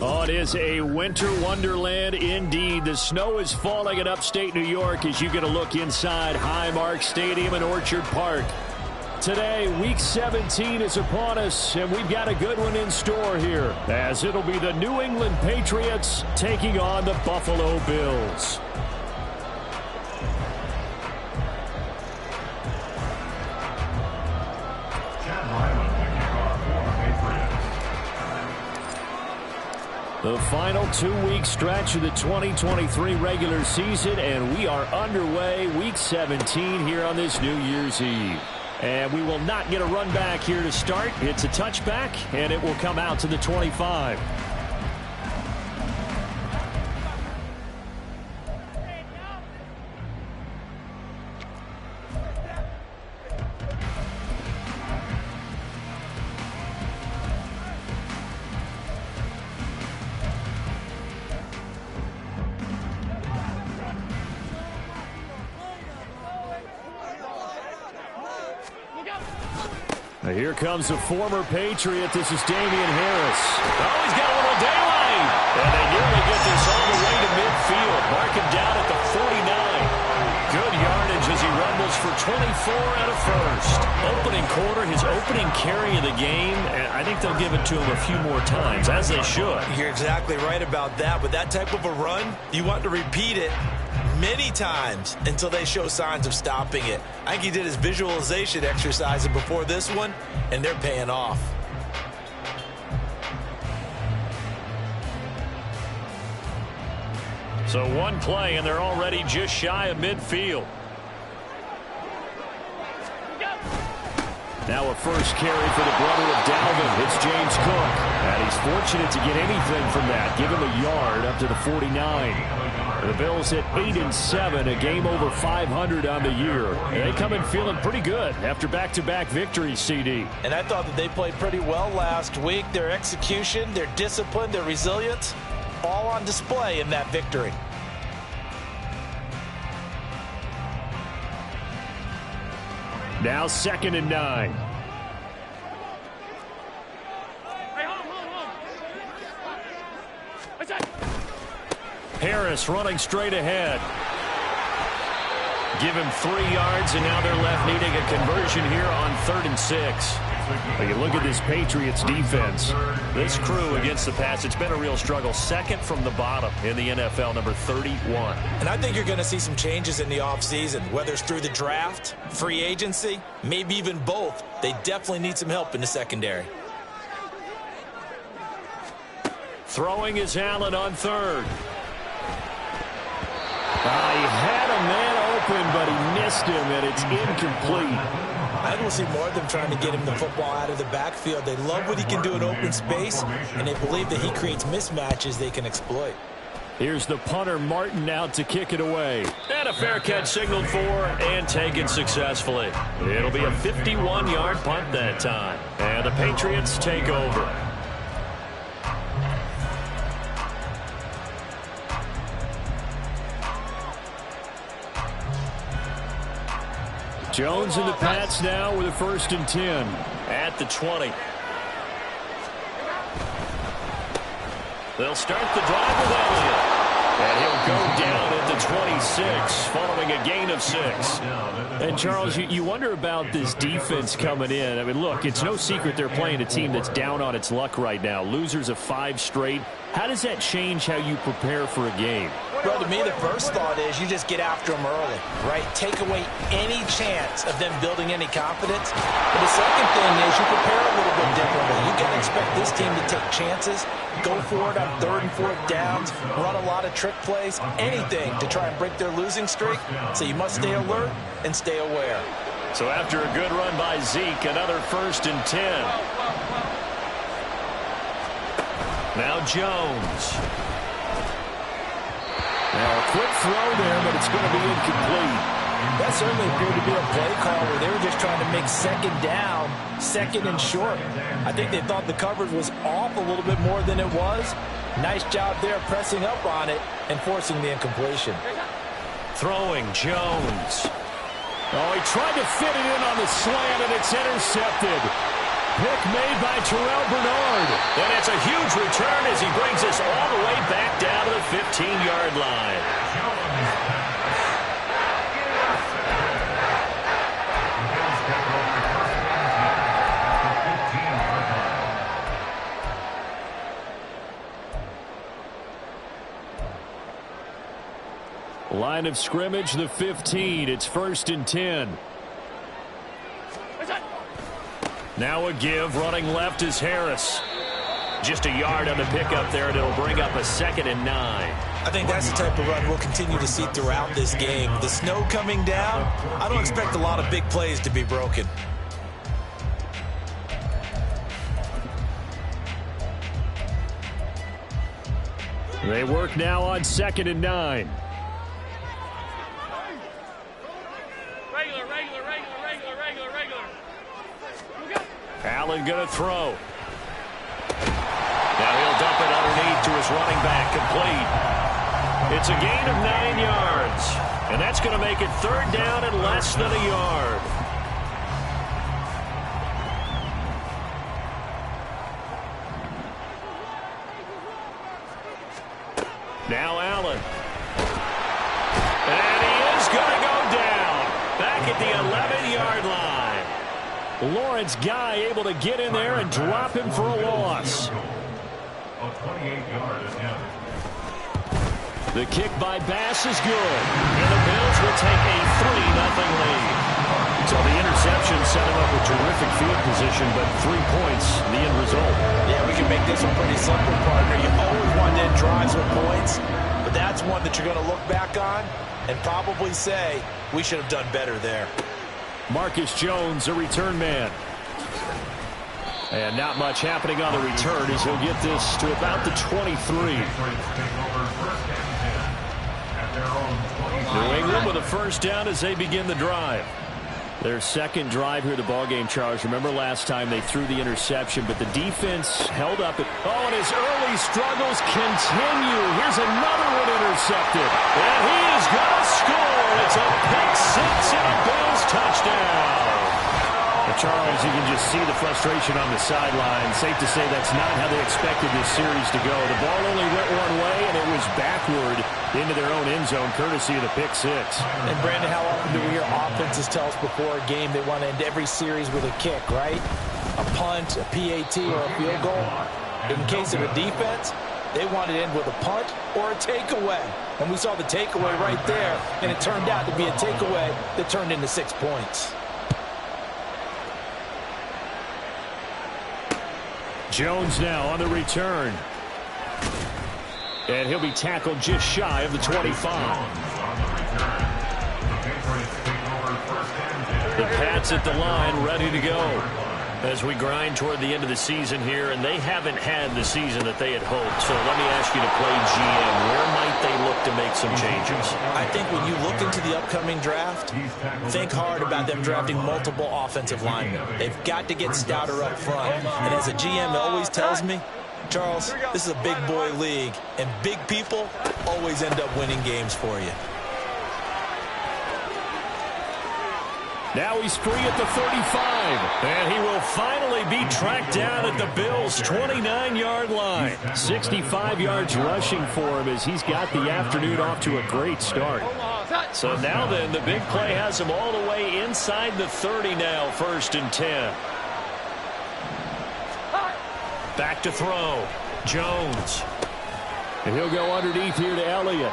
Oh, it is a winter wonderland indeed. The snow is falling in upstate New York as you get a look inside Highmark Stadium in Orchard Park. Today, Week 17 is upon us, and we've got a good one in store here, as it'll be the New England Patriots taking on the Buffalo Bills. The final 2-week stretch of the 2023 regular season, and we are underway Week 17 here on this New Year's Eve. And we will not get a run back here to start. It's a touchback, and it will come out to the 25. Here comes a former Patriot. This is Damian Harris. Oh, he's got a little daylight. And they nearly get this all the way to midfield. Mark him down at the 49. Good yardage as he rumbles for 24 and a first. Opening quarter, his opening carry of the game. And I think they'll give it to him a few more times, as they should. You're exactly right about that. With that type of a run, you want to repeat it many times until they show signs of stopping it. I think he did his visualization exercise before this one, and they're paying off. So one play, and they're already just shy of midfield. Now a first carry for the brother of Dalvin. It's James Cook. And he's fortunate to get anything from that. Give him a yard up to the 49. The Bills at 8-7, a game over 500 on the year. And they come in feeling pretty good after back-to-back victories, CD. And I thought that they played pretty well last week. Their execution, their discipline, their resilience, all on display in that victory. Now 2nd and 9. Harris running straight ahead. Give him 3 yards, and now they're left needing a conversion here on 3rd and 6. But you look at this Patriots defense. This crew against the pass, it's been a real struggle. 2nd from the bottom in the NFL, number 31. And I think you're going to see some changes in the offseason, whether it's through the draft, free agency, maybe even both. They definitely need some help in the secondary. Throwing is Allen on 3rd. He had a man open, but he missed him, and it's incomplete. I will see more of them trying to get him the football out of the backfield. They love what he can do in open space, and they believe that he creates mismatches they can exploit. Here's the punter, Martin, out to kick it away. And a fair catch signaled for and taken successfully. It'll be a 51-yard punt that time. And the Patriots take over. Jones in the Pats now with a 1st and 10 at the 20. They'll start the drive with Elliott. And he'll go down at the 26 following a gain of 6. And, Charles, you wonder about this defense coming in. I mean, look, it's no secret they're playing a team that's down on its luck right now. Losers of 5 straight. How does that change how you prepare for a game? Well, to me, the first thought is you just get after them early, right? Take away any chance of them building any confidence. But the second thing is you prepare a little bit differently. You can expect this team to take chances, go for it on 3rd and 4th downs, run a lot of trick plays, anything to try and break their losing streak. So you must stay alert and stay aware. So after a good run by Zeke, another 1st and 10. Now Jones. Now a quick throw there, but it's going to be incomplete. That certainly appeared to be a play call where they were just trying to make 2nd down, 2nd and short. I think they thought the coverage was off a little bit more than it was. Nice job there pressing up on it and forcing the incompletion. Throwing Jones. Oh, he tried to fit it in on the slant, and it's intercepted. pick made by Terrell Bernard. And it's a huge return as he brings us all the way back down to the 15-yard line. Line of scrimmage, the 15. It's 1st and 10. Now a give. Running left is Harris. Just a yard on the pickup there, and it'll bring up a 2nd and 9. I think that's the type of run we'll continue to see throughout this game. The snow coming down, I don't expect a lot of big plays to be broken. They work now on 2nd and 9. Allen going to throw. Now he'll dump it underneath to his running back, complete. It's a gain of 9 yards. And that's going to make it 3rd down and less than a yard. Now Allen. And he is going to go down. Back at the 11-yard line. Lawrence Guy able to get in there and drop him for a loss. The kick by Bass is good. And the Bills will take a 3-0 lead. So the interception set him up with terrific field position, but 3 points, the end result. Yeah, we can make this one pretty simple, partner. You always want to end drives with points, but that's one that you're going to look back on and probably say, we should have done better there. Marcus Jones, a return man. And not much happening on the return as he'll get this to about the 23. New England with a 1st down as they begin the drive. Their 2nd drive here, the ballgame, Charles. Remember last time they threw the interception, but the defense held up. And his early struggles continue. Here's another one intercepted. And he is going to score. It's a pick 6 and a Bills touchdown. Charles, you can just see the frustration on the sideline. Safe to say that's not how they expected this series to go. The ball only went one way, and it was backward into their own end zone, courtesy of the pick 6. And, Brandon, how often do we hear offenses tell us before a game they want to end every series with a kick, right? A punt, a PAT, or a field goal. In case of a defense, they want to end with a punt or a takeaway. And we saw the takeaway right there, and it turned out to be a takeaway that turned into 6 points. Jones now on the return. And he'll be tackled just shy of the 25. The Pats at the line, ready to go. As we grind toward the end of the season here, and they haven't had the season that they had hoped. So let me ask you to play GM. Where might they look to make some changes? I think when you look into the upcoming draft, think hard about them drafting multiple offensive linemen. They've got to get stouter up front. And as a GM always tells me, Charles, this is a big boy league, and big people always end up winning games for you. Now he's free at the 35, and he will finally be tracked down at the Bills' 29-yard line. 65 yards rushing for him as he's got the afternoon off to a great start. So now then, the big play has him all the way inside the 30 now, 1st and 10. Back to throw. Jones. And he'll go underneath here to Elliott.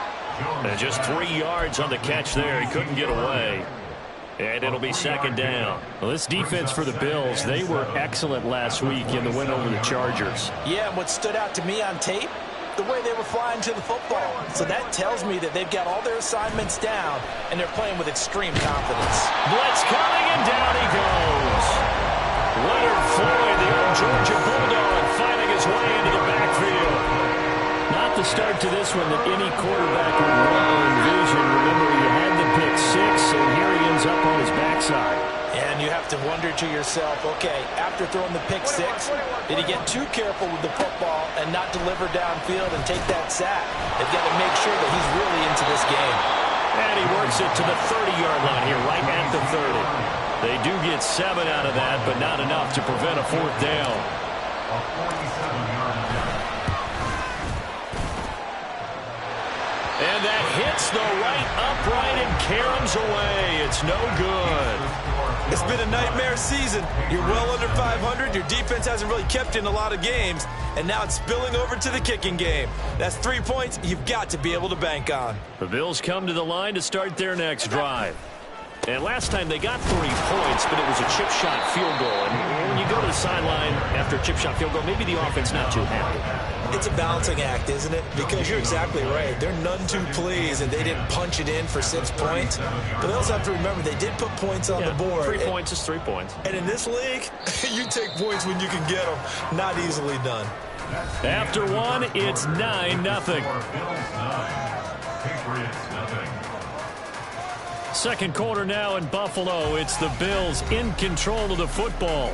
And just 3 yards on the catch there. He couldn't get away. And it'll be 2nd down. Well, this defense for the Bills, they were excellent last week in the win over the Chargers. Yeah, and what stood out to me on tape, the way they were flying to the football. So that tells me that they've got all their assignments down, and they're playing with extreme confidence. Blitz coming, and down he goes. Leonard Floyd, the old Georgia Bulldog, finding his way into the backfield. Not the start to this one that any quarterback would want or envision. Remember, you had the pick 6, and here he ends up on his backside. And you have to wonder to yourself, okay, after throwing the pick 6, did he get too careful with the football and not deliver downfield and take that sack? They've got to make sure that he's really into this game. And he works it to the 30-yard line here, right at the 30. They do get 7 out of that, but not enough to prevent a 4th down. And that hits the right upright and caroms away. It's no good. It's been a nightmare season. You're well under 500. Your defense hasn't really kept in a lot of games. And now it's spilling over to the kicking game. That's 3 points you've got to be able to bank on. The Bills come to the line to start their next drive. And last time they got 3 points, but it was a chip shot field goal. And when you go to the sideline after a chip shot field goal, maybe the offense not too happy. It's a balancing act, isn't it? Because you're exactly right. They're none too pleased, and they didn't punch it in for 6 points. But they also have to remember they did put points on the board. 3 points is 3 points. And in this league, you take points when you can get them. Not easily done. After 1, it's 9-0. Second quarter now in Buffalo. It's the Bills in control of the football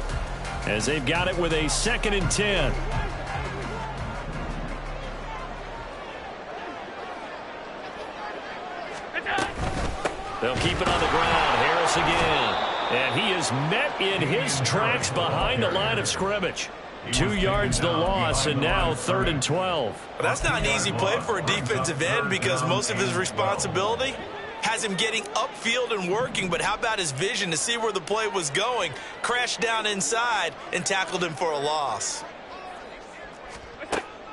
as they've got it with a 2nd and 10. They'll keep it on the ground. Harris again. And he is met in his tracks behind the line of scrimmage. 2 yards the loss, and now 3rd and 12. That's not an easy play for a defensive end because most of his responsibility has him getting upfield and working, but how about his vision to see where the play was going, crashed down inside, and tackled him for a loss.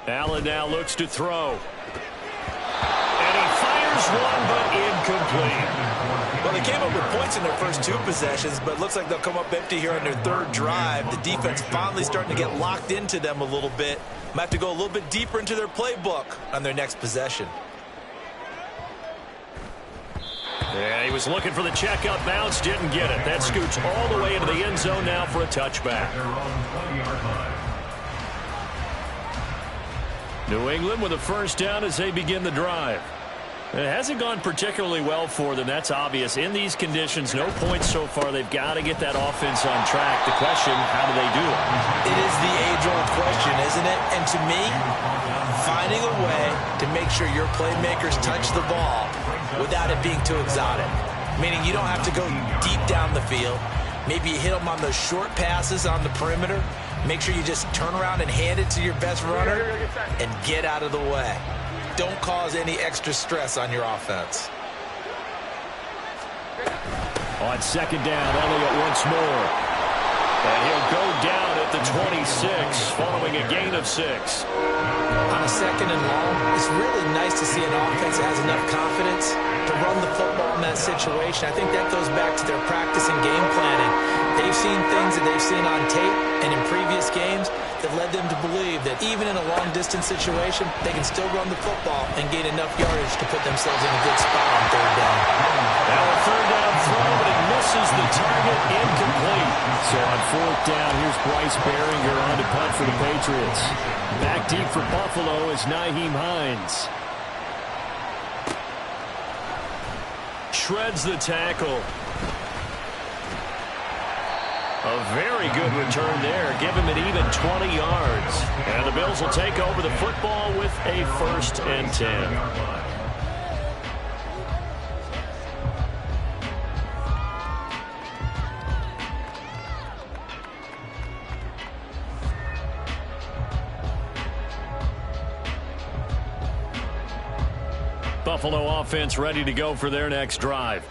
Allen now looks to throw. And he fires one, but incomplete. Well, they came up with points in their first 2 possessions, but it looks like they'll come up empty here on their 3rd drive. The defense finally starting to get locked into them a little bit. Might have to go a little bit deeper into their playbook on their next possession. Yeah, he was looking for the check-up bounce, didn't get it. That scoots all the way into the end zone now for a touchback. New England with a 1st down as they begin the drive. It hasn't gone particularly well for them. That's obvious. In these conditions, no points so far. They've got to get that offense on track. The question, how do they do it? It is the age-old question, isn't it? And to me, finding a way to make sure your playmakers touch the ball without it being too exotic. Meaning you don't have to go deep down the field. Maybe you hit them on those short passes on the perimeter. Make sure you just turn around and hand it to your best runner and get out of the way. Don't cause any extra stress on your offense. On 2nd down, Elliott once more. And he'll go down at the 26 following a gain of 6. On a 2nd and long, it's really nice to see an offense that has enough confidence to run the football in that situation. I think that goes back to their practice and game planning. They've seen things that they've seen on tape and in previous games that led them to believe that even in a long-distance situation, they can still run the football and gain enough yardage to put themselves in a good spot on 3rd down. Now a 3rd down throw, but it misses the target, incomplete. So on 4th down, here's Bryce Behringer on to punt for the Patriots. Back deep for Buffalo is Nyheim Hines. Shreds the tackle. A very good return there. Give him an even 20 yards. And the Bills will take over the football with a 1st and 10. Buffalo offense ready to go for their next drive.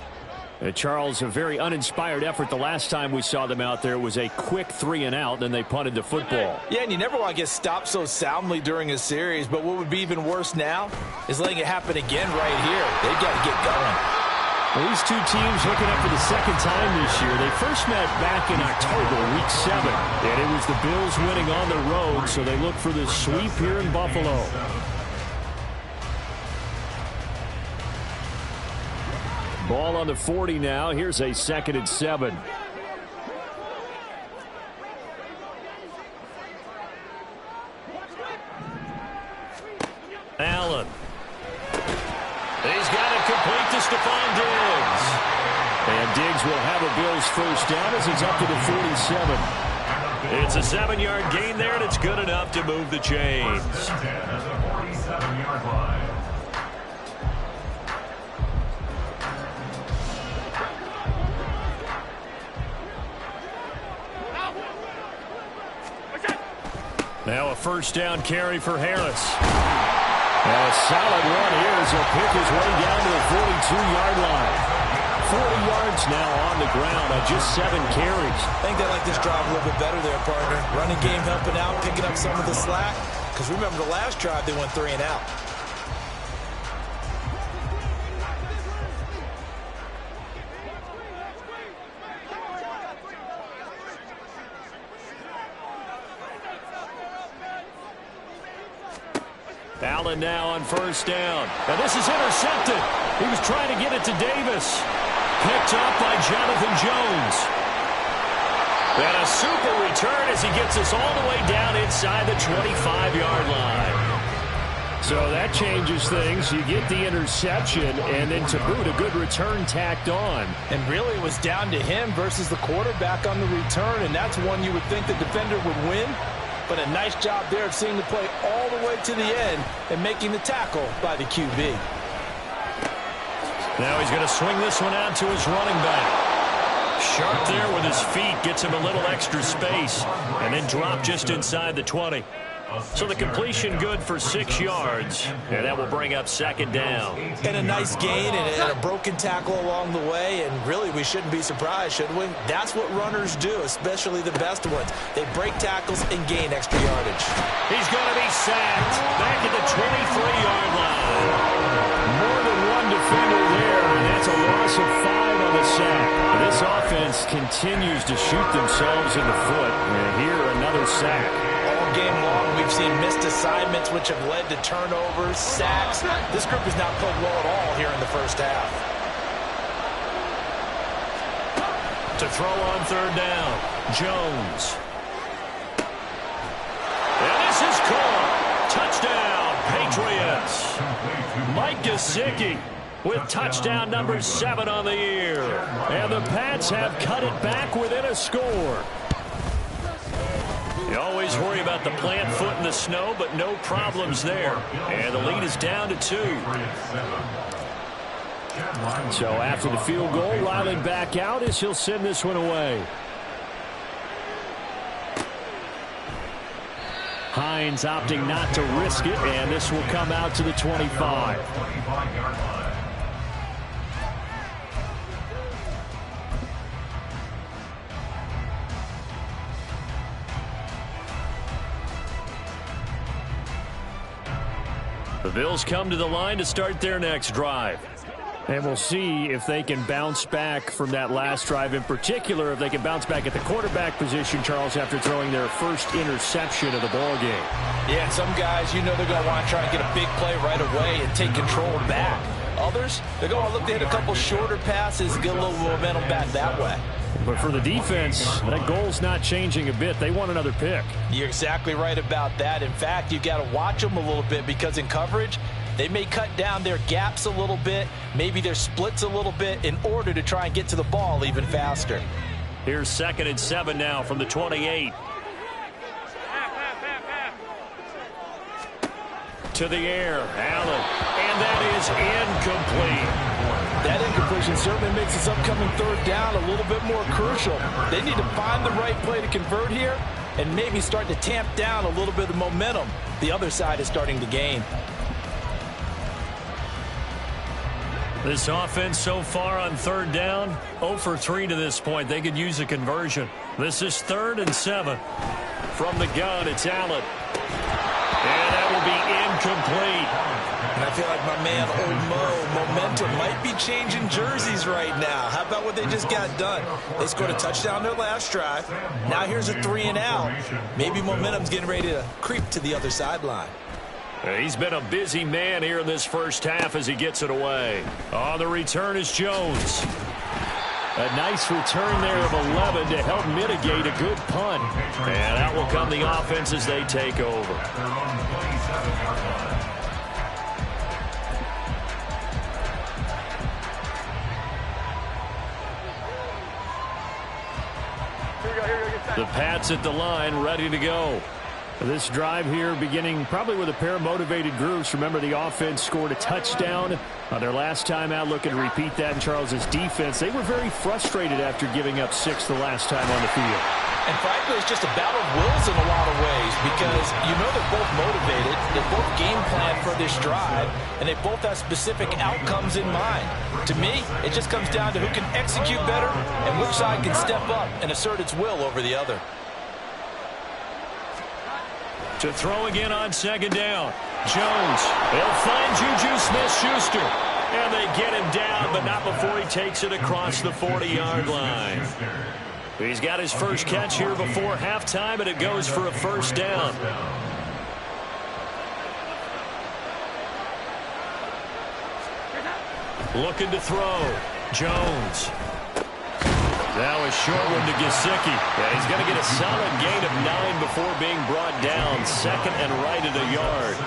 Charles, a very uninspired effort the last time we saw them out there. Was a quick 3 and out, then they punted the football. Yeah, and you never want to get stopped so soundly during a series, but what would be even worse now is letting it happen again right here. They've got to get going. Well, these 2 teams hooking up for the 2nd time this year. They first met back in October, week 7, and it was the Bills winning on the road, so they look for the sweep here in Buffalo. Ball on the 40 now. Here's a 2nd and 7. Allen. He's got it complete to Stephon Diggs. And Diggs will have a Bills 1st down as he's up to the 47. It's a 7-yard gain there, and it's good enough to move the chains. Now a first down carry for Harris. And a solid run here as he'll pick his way down to the 42-yard line. 40 yards now on the ground on just 7 carries. I think they like this drive a little bit better there, partner. Running game helping out, picking up some of the slack. Because remember the last drive, they went 3 and out. Allen now on first down. And this is intercepted. He was trying to get it to Davis. Picked up by Jonathan Jones. And a super return as he gets us all the way down inside the 25-yard line. So that changes things. You get the interception, and then to boot, a good return tacked on. And really it was down to him versus the quarterback on the return, and that's one you would think the defender would win. But a nice job there of seeing the play all the way to the end and making the tackle by the QB. Now he's going to swing this one out to his running back. Sharp there with his feet, gets him a little extra space, and then drop just inside the 20. So the completion good for 6 yards, and that will bring up second down. And a nice gain and a broken tackle along the way, and really we shouldn't be surprised, should we? That's what runners do, especially the best ones. They break tackles and gain extra yardage. He's going to be sacked back at the 23-yard line. More than one defender there, and that's a loss of 5 on the sack. This offense continues to shoot themselves in the foot, and here another sack. All game long, we've seen missed assignments which have led to turnovers, sacks. This group has not played well at all here in the first half. To throw on third down, Jones. And this is caught. Touchdown, Patriots. Mike Gesicki with touchdown number 7 on the year. And the Pats have cut it back within a score. You always worry about the plant foot in the snow, but no problems there. And the lead is down to 2. So after the field goal, Riley back out as he'll send this one away. Hines opting not to risk it, and this will come out to the 25. The Bills come to the line to start their next drive. And we'll see if they can bounce back from that last drive, in particular if they can bounce back at the quarterback position, Charles, after throwing their first interception of the ball game. Yeah, some guys, you know they're going to want to try and get a big play right away and take control back. Others, they're going to look to hit a couple shorter passes and get a little momentum back that way. But for the defense, that goal's not changing a bit. They want another pick. You're exactly right about that. In fact, you got to watch them a little bit because in coverage, they may cut down their gaps a little bit, maybe their splits a little bit in order to try and get to the ball even faster. Here's 2nd and 7 now from the 28. To the air, Allen, and that is incomplete. That incompletion certainly makes this upcoming third down a little bit more crucial. They need to find the right play to convert here and maybe start to tamp down a little bit of momentum the other side is starting to gain. This offense so far on third down, 0 for 3 to this point. They could use a conversion. This is 3rd and 7. From the gun, it's Allen. And that will be incomplete. And I feel like my man, Old Mo, momentum might be changing jerseys right now. How about what they just got done? They scored a touchdown their last drive. Now here's a 3 and out. Maybe momentum's getting ready to creep to the other sideline. He's been a busy man here in this first half as he gets it away. On the return is Jones. A nice return there of 11 to help mitigate a good punt. And that will come the offense as they take over. The Pats at the line, ready to go. This drive here beginning probably with a pair of motivated groups. Remember, the offense scored a touchdown on their last time out. Looking to repeat that in Charles's defense. They were very frustrated after giving up 6 the last time on the field. And frankly, it's just a battle of wills in a lot of ways. because you know they're both motivated, they both game plan for this drive, and they both have specific outcomes in mind. To me, it just comes down to who can execute better and which side can step up and assert its will over the other. To throw again on second down. Jones. They'll find Juju Smith-Schuster. And they get him down, but not before he takes it across the 40-yard line. He's got his first catch here before halftime, and it goes for a first down. Looking to throw. Jones. That was short one to Gesicki. Yeah, he's going to get a solid gain of 9 before being brought down. Second and right at a yard.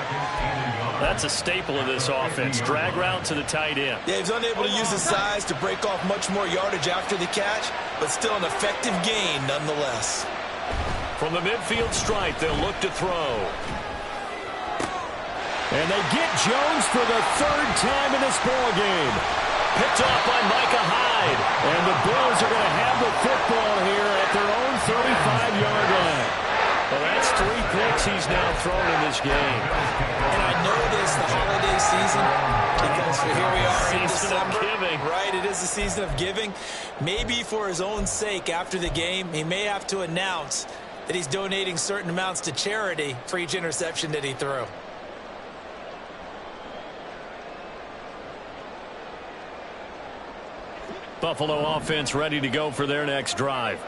That's a staple of this offense. Drag route to the tight end. Yeah, he's unable to use his size to break off much more yardage after the catch, but still an effective gain nonetheless. From the midfield stripe, they'll look to throw. And they get Jones for the third time in this ball game. Picked off by Micah Hyde. And the Bills are going to have the football here at their own 35-yard line. Well, that's 3 picks he's now thrown in this game. And I know this the holiday season because here we are in December. Giving. Right, it is the season of giving. Maybe for his own sake after the game, he may have to announce that he's donating certain amounts to charity for each interception that he threw. Buffalo offense ready to go for their next drive.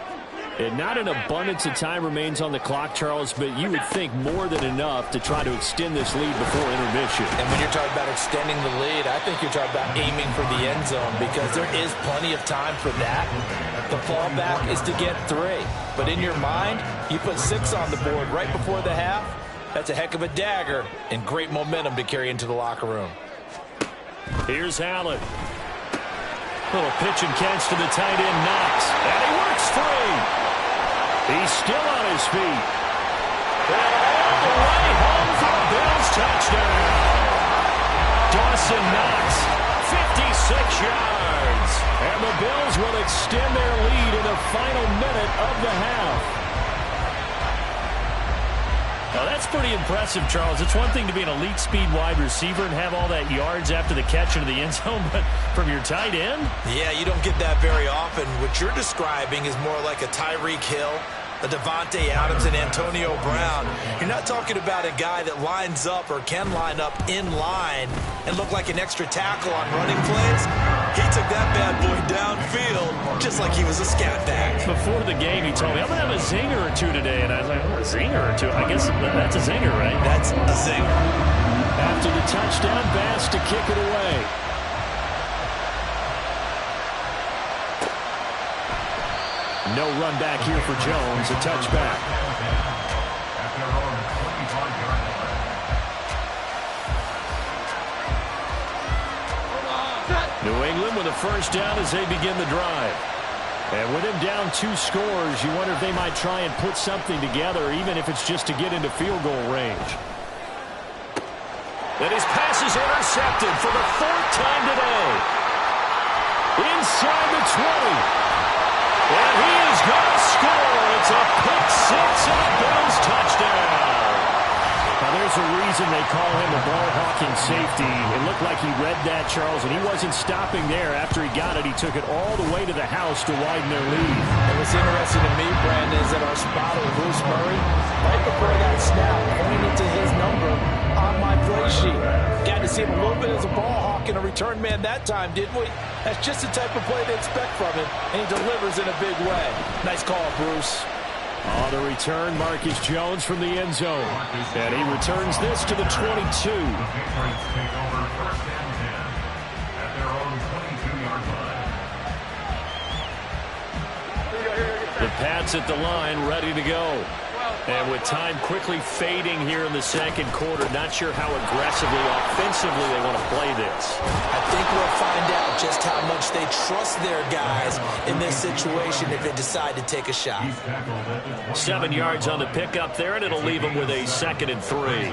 And not an abundance of time remains on the clock, Charles, but you would think more than enough to try to extend this lead before intermission. And when you're talking about extending the lead, I think you're talking about aiming for the end zone because there is plenty of time for that. The fallback is to get 3. But in your mind, you put 6 on the board right before the half. That's a heck of a dagger and great momentum to carry into the locker room. Here's Allen. Little pitch and catch to the tight end, Knox. And he works free. He's still on his feet. And all the way home for a Bills touchdown. Dawson Knox, 56 yards. And the Bills will extend their lead in the final minute of the half. Now, that's pretty impressive, Charles. It's one thing to be an elite speed wide receiver and have all that yards after the catch into the end zone, but from your tight end? Yeah, you don't get that very often. What you're describing is more like a Tyreek Hill, a Devontae Adams, and Antonio Brown. You're not talking about a guy that lines up or can line up in line and look like an extra tackle on running plays. He took that bad boy downfield just like he was a scat back. Before the game, he told me, I'm going to have a zinger or 2 today. And I was like, a zinger or 2? I guess that's a zinger, right? That's a zinger. After the touchdown, Bass to kick it away. No run back here for Jones. A touchback. New England with a first down as they begin the drive. And with him down 2 scores, you wonder if they might try and put something together, even if it's just to get into field goal range. And his pass is intercepted for the 4th time today. Inside the 20. And he is going to score. It's a pick 6 and a Bills touchdown. Now, there's a reason they call him a ball-hawking safety. It looked like he read that, Charles, and he wasn't stopping there. After he got it, he took it all the way to the house to widen their lead. And what's interesting to me, Brandon, is that our spotter, Bruce Murray, right before that snap, pointed to his number on my play sheet. Got to see him a little bit as a ball hawk and a return man that time, didn't we? That's just the type of play they expect from him, and he delivers in a big way. Nice call, Bruce. On the return, Marcus Jones from the end zone. And he returns this to the 22. The Pats at the line, ready to go. And with time quickly fading here in the second quarter, not sure how aggressively, offensively they want to play this. I think we'll find out just how much they trust their guys in this situation if they decide to take a shot. 7 yards on the pickup there, and it'll leave them with a 2nd and 3.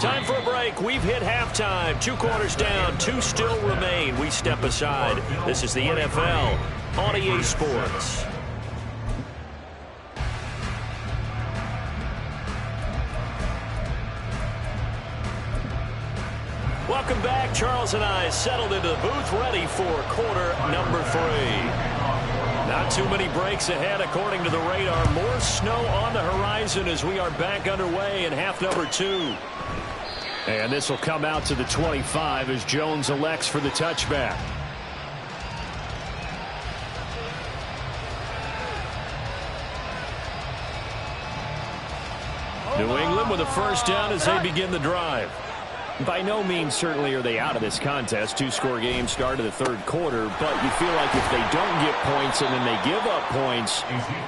Time for a break. We've hit halftime. 2 quarters down, 2 still remain. We step aside. This is the NFL on EA Sports. Welcome back. Charles and I settled into the booth ready for quarter number 3. Not too many breaks ahead according to the radar. More snow on the horizon as we are back underway in half number 2. And this will come out to the 25 as Jones elects for the touchback. New England with a first down as they begin the drive. By no means certainly are they out of this contest. 2-score game start of the third quarter, but you feel like if they don't get points and then they give up points,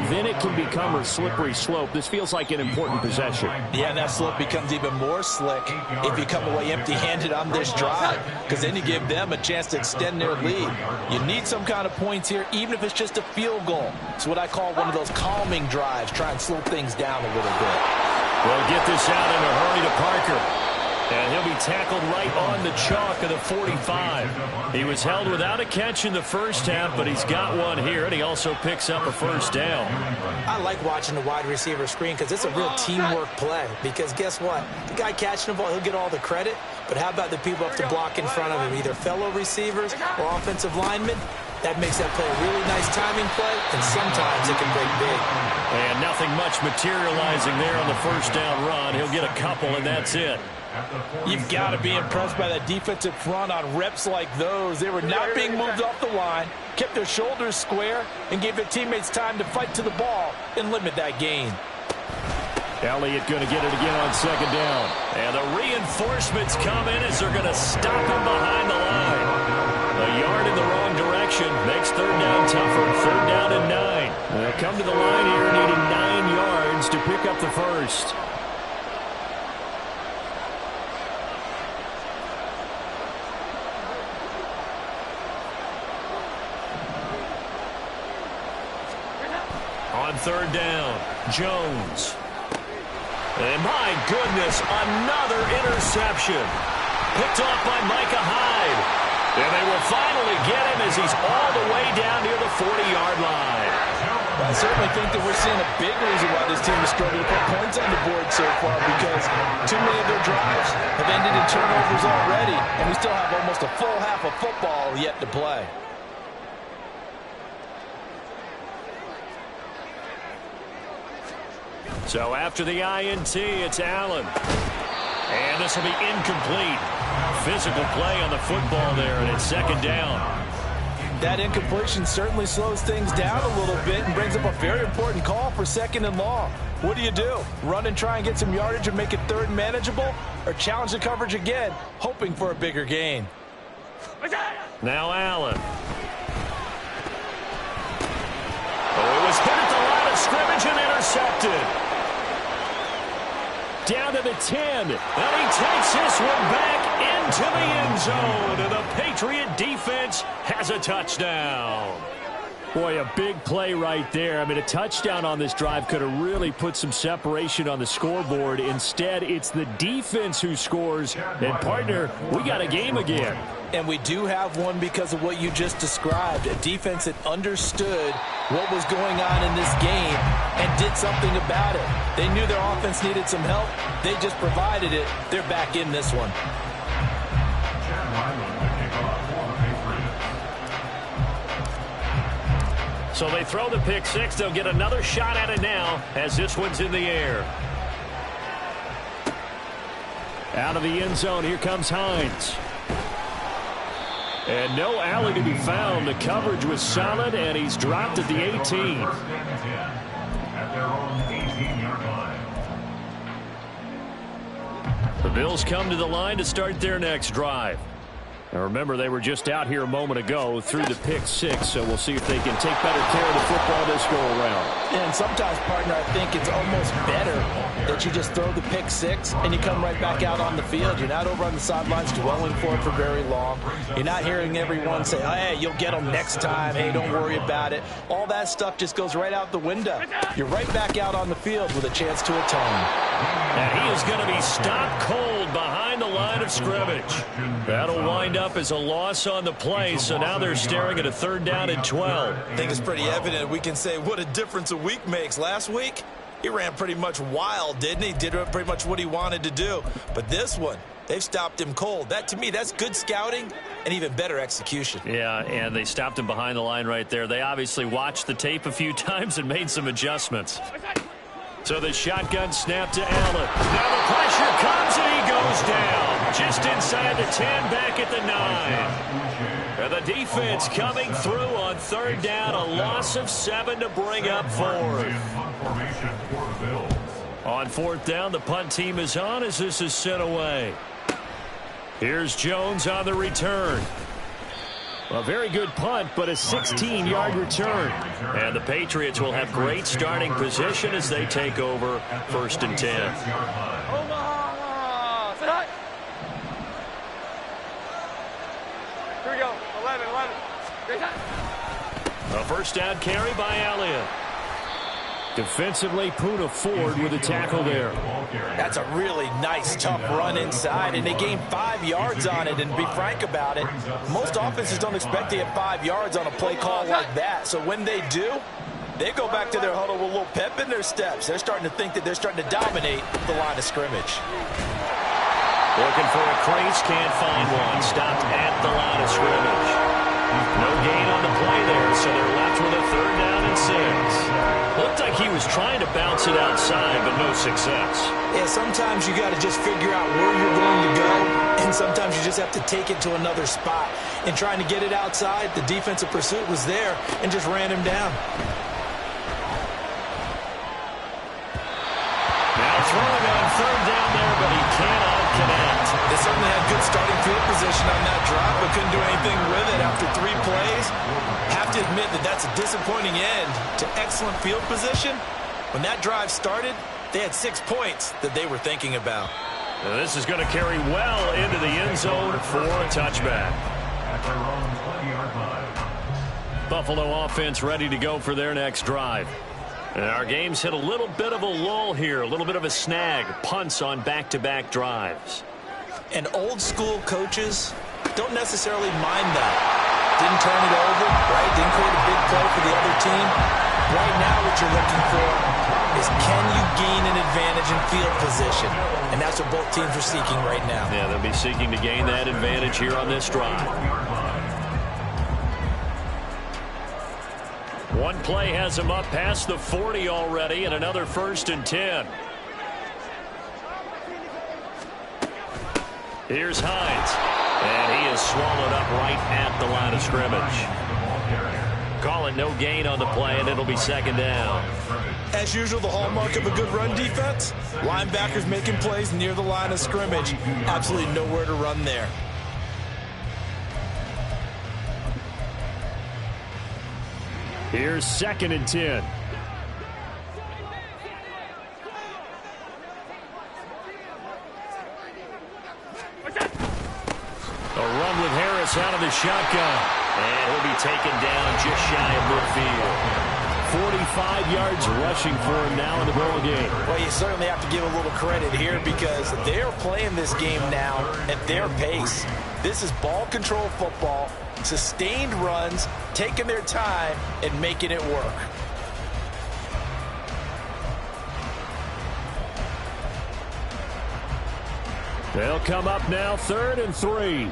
then it can become a slippery slope. This feels like an important possession. Yeah, and that slope becomes even more slick if you come away empty-handed on this drive, because then you give them a chance to extend their lead. You need some kind of points here, even if it's just a field goal. It's what I call one of those calming drives. Try and slow things down a little bit. We'll get this out in a hurry to Parker. And he'll be tackled right on the chalk of the 45. He was held without a catch in the first half, but he's got one here, and he also picks up a first down. I like watching the wide receiver screen because it's a real teamwork play. Because guess what? The guy catching the ball, he'll get all the credit. But how about the people up to block in front of him, either fellow receivers or offensive linemen? That makes that play a really nice timing play, and sometimes it can break big. And nothing much materializing there on the first down run. He'll get a couple, and that's it. You've got to be impressed by that defensive front on reps like those. They were not being moved off the line, kept their shoulders square, and gave their teammates time to fight to the ball and limit that gain. Elliott going to get it again on second down. And the reinforcements come in as they're going to stop him behind the line. A yard in the wrong direction makes third down tougher. Third down and 9. They'll come to the line here needing 9 yards to pick up the first. On third down, Jones. And my goodness, another interception. Picked off by Micah Hyde. And they will finally get him as he's all the way down near the 40-yard line. I certainly think that we're seeing a big reason why this team is struggling to put points on the board so far, because too many of their drives have ended in turnovers already, and we still have almost a full half of football yet to play. So after the INT, it's Allen. And this will be incomplete. Physical play on the football there, and it's second down. That incompletion certainly slows things down a little bit and brings up a very important call for second and long. What do? Run and try and get some yardage and make it third and manageable? Or challenge the coverage again, hoping for a bigger gain? Now Allen. Oh, it was hit at the line of scrimmage and intercepted. Down to the 10, and he takes this one back into the end zone, and the Patriot defense has a touchdown. Boy, a big play right there. I mean, a touchdown on this drive could have really put some separation on the scoreboard. Instead, it's the defense who scores, and partner, we got a game again. And we do have one because of what you just described. A defense that understood what was going on in this game and did something about it. They knew their offense needed some help. They just provided it. They're back in this one. So they throw the pick six. They'll get another shot at it now as this one's in the air. Out of the end zone, here comes Hines. And no alley to be found. The coverage was solid, and he's dropped at the 18. The Bills come to the line to start their next drive. Now remember, they were just out here a moment ago through the pick six, so we'll see if they can take better care of the football this go-around. And sometimes, partner, I think it's almost better that you just throw the pick six and you come right back out on the field. You're not over on the sidelines dwelling for it for very long. You're not hearing everyone say, oh, hey, you'll get them next time. Hey, don't worry about it. All that stuff just goes right out the window. You're right back out on the field with a chance to atone. And he is going to be stopped cold behind the line of scrimmage. That'll wind up as a loss on the play, so now they're staring at a third down and 12. I think it's pretty evident we can say what a difference a week makes. Last week, He ran pretty much wild, didn't he? Did pretty much what he wanted to do. But this one, they've stopped him cold. That, to me, that's good scouting and even better execution. Yeah, and they stopped him behind the line right there. They obviously watched the tape a few times and made some adjustments. So the shotgun snap to Allen. Now the pressure comes and he goes down. Just inside the 10, back at the 9. And the defense coming through on third down. A loss of 7 to bring up fourth. On fourth down, the punt team is on as this is sent away. Here's Jones on the return. A very good punt, but a 16-yard return. And the Patriots will have great starting position as they take over 1st and 10. Here we go. 11. A first down carry by Elliott. Defensively, Poona Ford with a tackle there. That's a really nice, tough run inside, and they gained 5 yards on it. And to be frank about it, most offenses don't expect to get 5 yards on a play call like that. So when they do, they go back to their huddle with a little pep in their steps. They're starting to think that they're starting to dominate the line of scrimmage. Looking for a crease, can't find one. Stopped at the line of scrimmage. No gain on the play there, so they're left with a 3rd down and 6. Looked like he was trying to bounce it outside, but no success. Yeah, sometimes you got to just figure out where you're going to go, and sometimes you just have to take it to another spot. And trying to get it outside, the defensive pursuit was there and just ran him down. Now throwing on 3rd down there, but he cannot connect. They certainly had good starting field position on that drive, but couldn't do anything with it after 3 plays. Have to admit that that's a disappointing end to excellent field position. When that drive started, they had 6 points that they were thinking about. Now this is going to carry well into the end zone for a touchback. Buffalo offense ready to go for their next drive. And our game's hit a little bit of a lull here, a little bit of a snag. Punts on back-to-back drives. And old-school coaches don't necessarily mind that. Didn't turn it over, right? Didn't create a big play for the other team. Right now what you're looking for is can you gain an advantage in field position? And that's what both teams are seeking right now. Yeah, they'll be seeking to gain that advantage here on this drive. One play has him up past the 40 already, and another 1st and 10. Here's Hines, and he is swallowed up right at the line of scrimmage. Calling no gain on the play, and it'll be 2nd down. As usual, the hallmark of a good run defense, linebackers making plays near the line of scrimmage. Absolutely nowhere to run there. Here's 2nd and 10. A run with Harris out of the shotgun. And he'll be taken down just shy of midfield. 45 yards rushing for him now in the ball game. Well, you certainly have to give a little credit here because they're playing this game now at their pace. This is ball control football, sustained runs, taking their time, and making it work. They'll come up now 3rd and 3.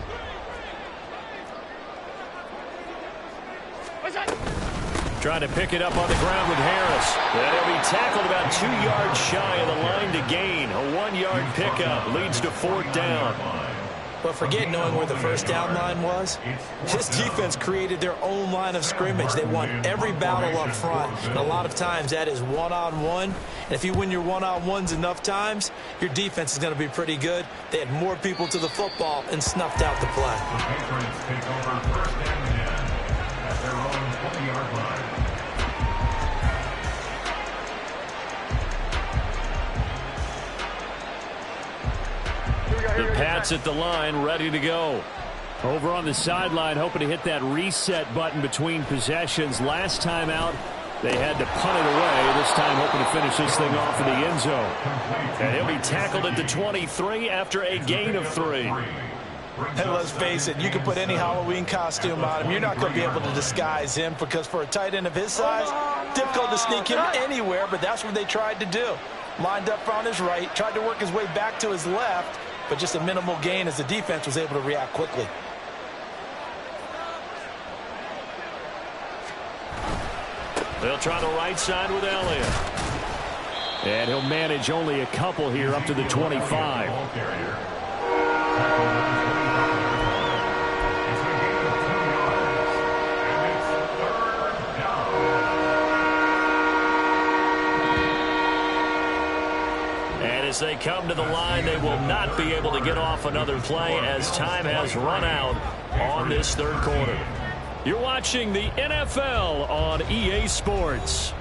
Trying to pick it up on the ground with Harris. And he'll be tackled about 2 yards shy of the line to gain. A 1-yard pickup leads to 4th down. But forget knowing where the first down line was. This defense created their own line of scrimmage. They won every battle up front. And a lot of times that is one-on-one. And if you win your one-on-ones enough times, your defense is going to be pretty good. They had more people to the football and snuffed out the play. Take over 1st and 10 at their own 20-yard line. The Pats at the line, ready to go. Over on the sideline, hoping to hit that reset button between possessions. Last time out, they had to punt it away. This time, hoping to finish this thing off in the end zone. And he'll be tackled at the 23 after a gain of 3. And let's face it, you can put any Halloween costume on him. You're not going to be able to disguise him because for a tight end of his size, difficult to sneak him anywhere, but that's what they tried to do. Lined up on his right, tried to work his way back to his left, but just a minimal gain as the defense was able to react quickly. They'll try the right side with Elliott. And he'll manage only a couple here up to the 25. And as they come to the line, they will not be able to get off another play as time has run out on this third quarter. You're watching the NFL on EA Sports.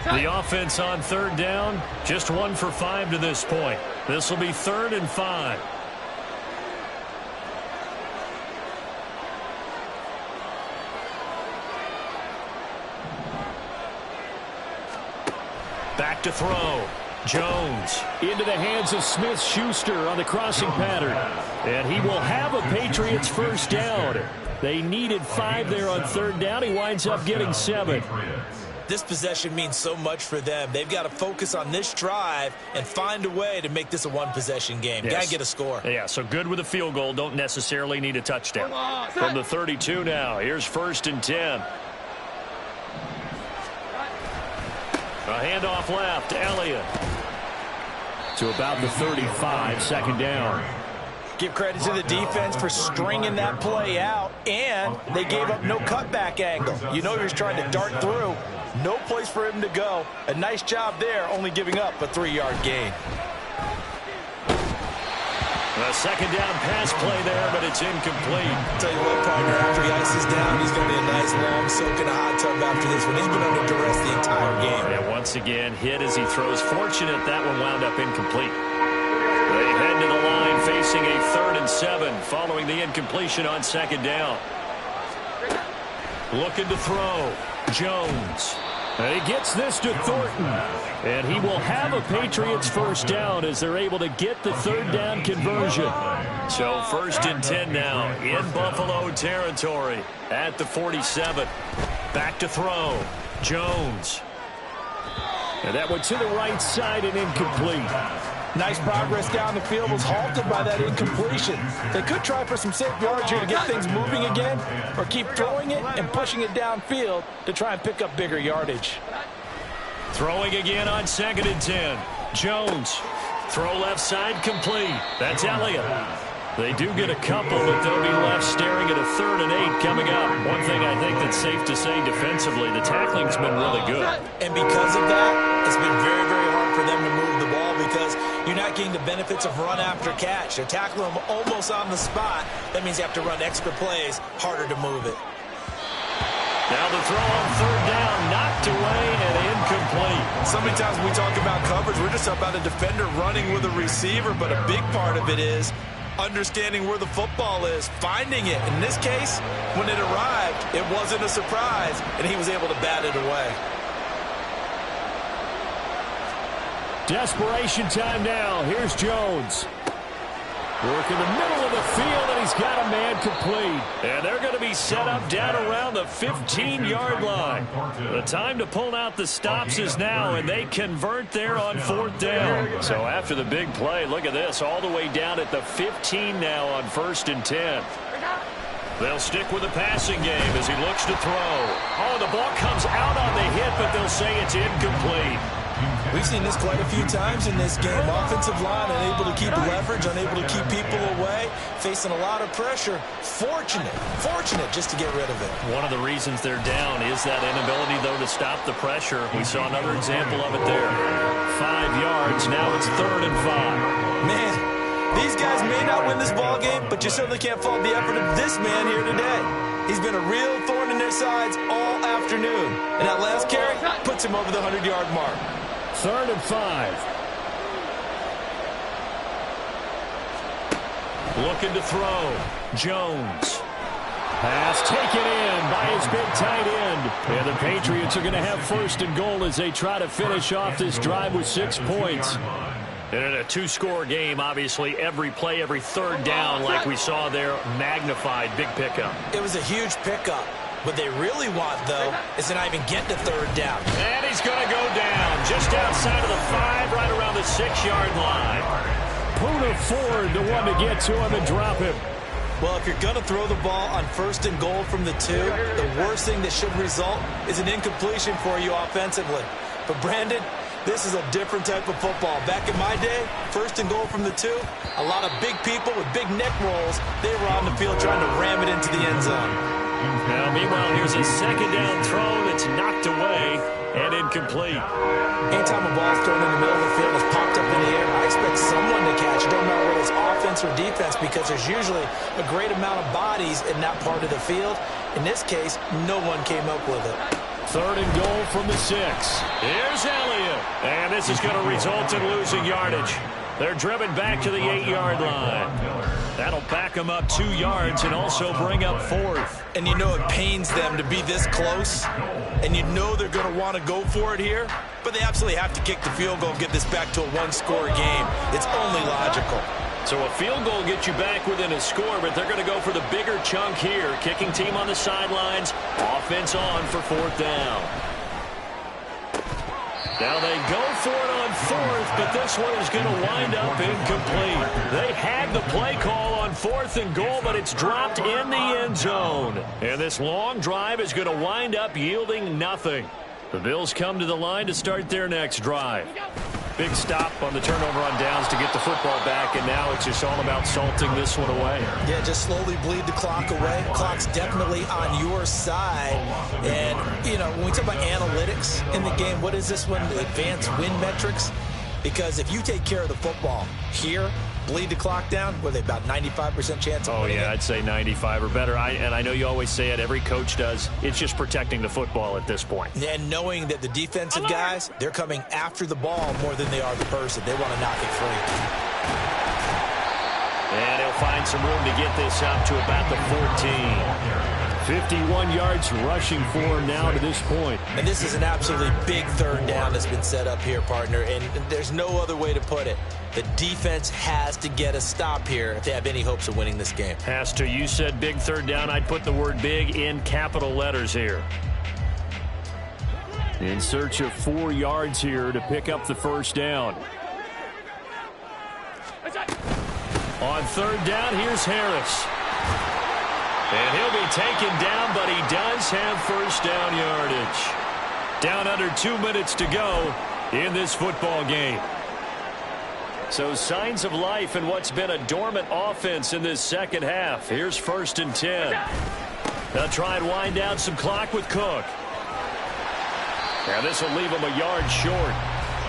The offense on third down, just 1 for 5 to this point. This will be 3rd and 5. Back to throw. Jones into the hands of Smith-Schuster on the crossing pattern. And he will have a Patriots first down. They needed 5 there on third down. He winds up getting 7. This possession means so much for them. They've got to focus on this drive and find a way to make this a one-possession game. Yes. Got to get a score. Yeah, so good with a field goal. Don't necessarily need a touchdown. From the 32 now, here's 1st and 10. A handoff left, Elliott. To about the 35, 2nd down. Give credit to the defense for stringing that play out, and they gave up no cutback angle. You know he was trying to dart through. No place for him to go. A nice job there, only giving up a 3-yard gain. A 2nd down pass play there, but it's incomplete. Tell you what, partner, after he ices down, he's going to be a nice long soak in a hot tub after this one. He's been under duress the entire game. Yeah, once again, hit as he throws. Fortunate that one wound up incomplete. They head to the line facing a 3rd and 7 following the incompletion on 2nd down. Looking to throw. Jones. And he gets this to Thornton. And he will have a Patriots first down as they're able to get the 3rd down conversion. So 1st and 10 now in Buffalo territory at the 47. Back to throw. Jones. And that went to the right side and incomplete. Nice progress down the field, was halted by that incompletion. They could try for some safe yards here to get things moving again, or keep throwing it and pushing it downfield to try and pick up bigger yardage. Throwing again on 2nd and 10. Jones. Throw left side complete. That's Elliott. They do get a couple, but they'll be left staring at a 3rd and 8 coming up. One thing I think that's safe to say defensively, the tackling's been really good. And because of that, it's been very, very hard for them to move the ball because you're not getting the benefits of run after catch. They're tackling them almost on the spot. That means you have to run extra plays, harder to move it. Now the throw on 3rd down, knocked away and incomplete. So many times when we talk about coverage, we're just about a defender running with a receiver, but a big part of it is understanding where the football is, finding it. In this case, when it arrived, it wasn't a surprise, and he was able to bat it away. Desperation time now. Here's Jones. Work in the middle of the field, and he's got a man complete. And they're going to be set up down around the 15-yard line. The time to pull out the stops is now, and they convert there on 4th down. So after the big play, look at this, all the way down at the 15 now on 1st and 10. They'll stick with the passing game as he looks to throw. Oh, the ball comes out on the hit, but they'll say it's incomplete. We've seen this quite a few times in this game. Offensive line unable to keep leverage, unable to keep people away, facing a lot of pressure. Fortunate just to get rid of it. One of the reasons they're down is that inability, though, to stop the pressure. We saw another example of it there. 5 yards, now it's 3rd and 5. Man, these guys may not win this ball game, but you certainly can't fault the effort of this man here today. He's been a real thorn in their sides all afternoon. And that last carry puts him over the 100-yard mark. 3rd and 5. Looking to throw. Jones. Pass taken in by his big tight end. And the Patriots are going to have 1st and goal as they try to finish off this drive with 6 points. And in a two-score game, obviously, every play, every third down, like we saw there, magnified. Big pickup. It was a huge pickup. What they really want, though, is to not even get to third down. And he's going to go down just outside of the 5, right around the 6-yard line. Poona Ford, the one to get to him and drop him. Well, if you're going to throw the ball on 1st and goal from the 2, the worst thing that should result is an incompletion for you offensively. But, Brandon, this is a different type of football. Back in my day, 1st and goal from the 2, a lot of big people with big neck rolls, they were on the field trying to ram it into the end zone. Now, meanwhile, here's a 2nd down throw that's knocked away and incomplete. Anytime a ball's thrown in the middle of the field, it's popped up in the air, I expect someone to catch it. Don't matter whether it's offense or defense, because there's usually a great amount of bodies in that part of the field. In this case, no one came up with it. 3rd and goal from the 6. Here's Elliott. And this is going to result in losing yardage. They're driven back to the 8-yard line. That'll back them up 2 yards and also bring up 4th. And you know it pains them to be this close. And you know they're going to want to go for it here. But they absolutely have to kick the field goal and get this back to a one-score game. It's only logical. So a field goal gets you back within a score, but they're going to go for the bigger chunk here. Kicking team on the sidelines. Offense on for 4th down. Now they go for it on 4th, but this one is going to wind up incomplete. They had the play call on 4th and goal, but it's dropped in the end zone. And this long drive is going to wind up yielding nothing. The Bills come to the line to start their next drive. Big stop on the turnover on downs to get the football back, and now it's just all about salting this one away. Yeah, just slowly bleed the clock away. Clock's definitely on your side. And, you know, when we talk about analytics in the game, what is this one? Advanced win metrics? Because if you take care of the football here, bleed the clock down, were they about 95% chance of winning yeah, it? I'd say 95 or better. And I know you always say it, every coach does. It's just protecting the football at this point. And knowing that the defensive guys, they're coming after the ball more than they are the person. They want to knock it free. And he'll find some room to get this up to about the 14. 51 yards rushing for him now to this point. And this is an absolutely big 3rd down that's been set up here, partner. And there's no other way to put it. The defense has to get a stop here if they have any hopes of winning this game. Has to. You said big 3rd down. I'd put the word big in capital letters here. In search of 4 yards here to pick up the 1st down. On 3rd down, here's Harris. And he'll be taken down, but he does have 1st down yardage. Down under 2 minutes to go in this football game. So signs of life in what's been a dormant offense in this 2nd half. Here's 1st and 10. They'll try and wind down some clock with Cook. And this will leave him a yard short.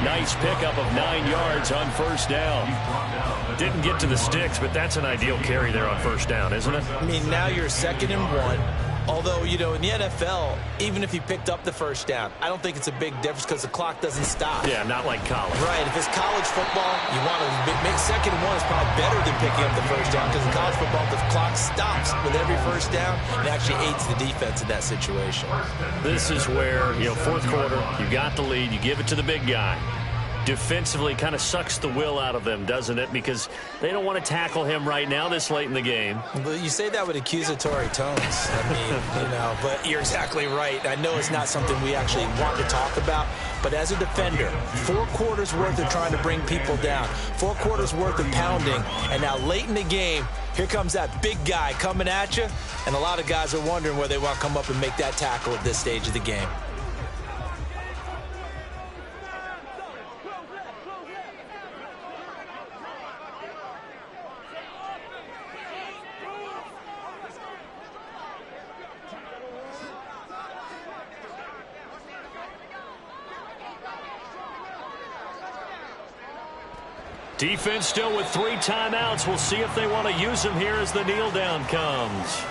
Nice pickup of 9 yards on 1st down. Didn't get to the sticks, but that's an ideal carry there on 1st down, isn't it? I mean, now you're 2nd and 1. Although, you know, in the NFL, even if he picked up the 1st down, I don't think it's a big difference because the clock doesn't stop. Yeah, not like college. Right. If it's college football, you want to make 2nd and 1 is probably better than picking up the 1st down because in college football, the clock stops with every 1st down and actually aids the defense in that situation. This is where, you know, 4th quarter, you got the lead, you give it to the big guy. Defensively kind of sucks the will out of them, doesn't it? Because they don't want to tackle him right now this late in the game. But you say that with accusatory tones. I mean, you know, but you're exactly right. I know it's not something we actually want to talk about, but as a defender, 4 quarters worth of trying to bring people down, 4 quarters worth of pounding, and now late in the game, here comes that big guy coming at you, and a lot of guys are wondering where they want to come up and make that tackle at this stage of the game. Defense still with 3 timeouts. We'll see if they want to use them here as the kneel down comes.